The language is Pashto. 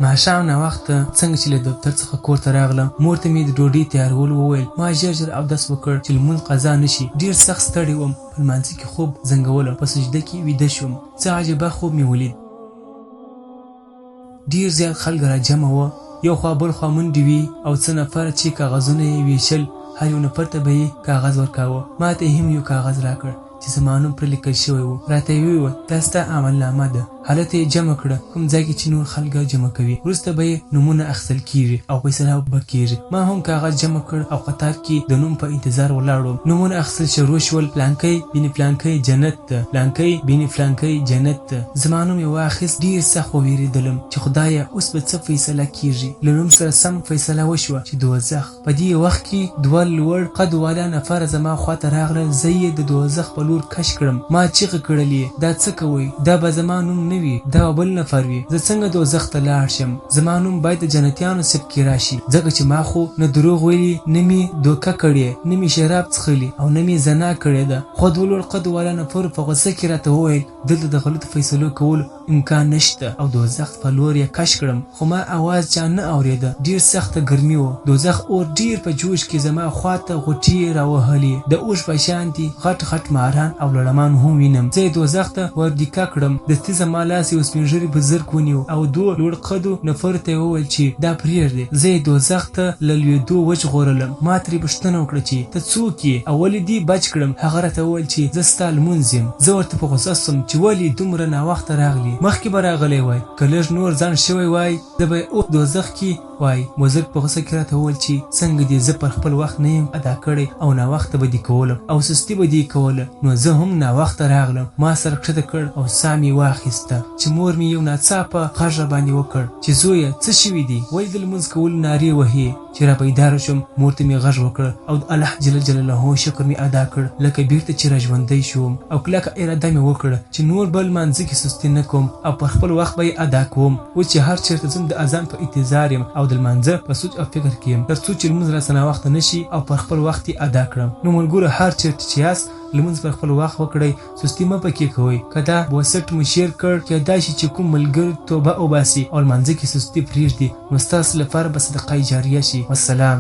ماښام ناوخته څنګه چې له دفتر څخه کور ته راغلم، مور ته مې د ډوډۍ تیارول وویل. ما ژر ژر اودس وکړ چې لمونځ قضا نه شي. ډېر سخت ستړی وم. په لمانځه کې خوب زنګولم. په سجده کې ویده شوم. څه عجیبه خوب مې ولید. ډېر زیات خلک را جمع وه. یو خوا بل خوا منډې وې او څه نفر چې کاغذونه یې ویشل. هر یو نفر ته به یې کاغذ ورکاوه. ما ته هم یو کاغذ راکړ چې زما نوم پرې لیکل شوی و. راته یې وویل دا ستا عملنامه ده. حالت یې جمع کړه کوم ځای کې چې نور خلک جمع کوي. وروسته به یې نومونه اخیستل کیږي او فیصله به کیږي. ما هم کاغذ جمع کړ او قطار کې د نوم په انتظار ولاړم. نومونه اخیستل شروع شول. پلانکی بیني پلانکی جنت ته، پلانکی بیني پلانکی جنت ته. زما نوم یې واخیست. ډېر سخت ووېرېدلم چې خدایه اوس به څه فیصله کیږي. له نوم سره سم فیصله وشوه چې دوزخ. په دې وخت کې دوه لوړ قد والا نفر زما خواته راغله. زه یې د دوزخ په لور کش کړم. ما چیغې کړلې دا څه کوئ؟ دا به زما نوم نه وي، دا بل نفر وي. زه څنګه دوزخ ته لاړ شم؟ زما نوم باید د جنتیانو صف کې راشي، ځکه چې ما خو نه دروغ ویلي، نه مې دوکه کړې، نه مې شراب څښلي او نه مې زنا کړې ده. خو د لوړ قد والا نفر په غوسه کې راته وویل دلته د غلطو فیصلو کولو امکان نشته او دوزخ په لور یې کش کړم. خو ما اواز چا نه اورېده. ډېر سخته ګرمي وه. دوزخ اور ډېر په جوش کې زما خواته غوټې راوهلې. د اوښ په شان دي غټ غټ ماران او لړمان هم وینم. زه یې دوزخ ته وردیکه کړم. دستي زما لاس یو سپین ږیري بزرګ ونیو او دوه لوړ قدو نفر ته یې وویل چې دا پرېږدې. زه یې دوزخ ته له لوېدو وژغورلم. ما ترې پوښتنه وکړه چې ته څوک یې او ولې دې بچ کړم؟ هغه راته وویل چې زه ستا لمونځ یم. زه ورته په غوسه سوم چې ولې دومره ناوخته راغلې؟ مخکې به راغلی وای، که لږ نور ځان شوی وای زه به اوس دوزخ کې وای. بزرګ په غوسه کې راته وویل چې څنګه دې زه پر خپل وخت نه یم ادا کړی او ناوخته به دې کولم او سستي به دې کوله، نو زه هم ناوخته راغلم. ما سر کښته کړ او ساه مې واخیسته چې مور مې یو ناڅاپه غږ راباندې وکړ چې زویه څه شوي دي؟ ولې د لمونځ کولو نارې وهې؟ چې را پیداره شوم مور ته مې غږ وکړ او د الله جل جلاله شکر مې ادا کړ لکه بیرته چې را ژوندی شوم. او کلکه اراده مې وکړه چې نور به لمانځه کې سستي نه کوم او پر خپل وخت به یې ادا کوم. اوس چې هر چېرته ځم د اذان په انتظار یم او د لمانځه په سوچ او فکر کې یم تر څو چې لمونځ راسه ناوخته نه شي او پر خپل وخت یې ادا کړم. نو ملګرو هر چېرته چې یاست لمونځ پر خپل وخت وکړئ، سستي مه پکې کوئ. که دا وسټ مو شیر کړ کېدای شي چې کوم ملګري توبه وباسي او لمانځه کې سستي پرېږدي، نو ستاسو لپاره به صدقه جاریه شي. والسلام.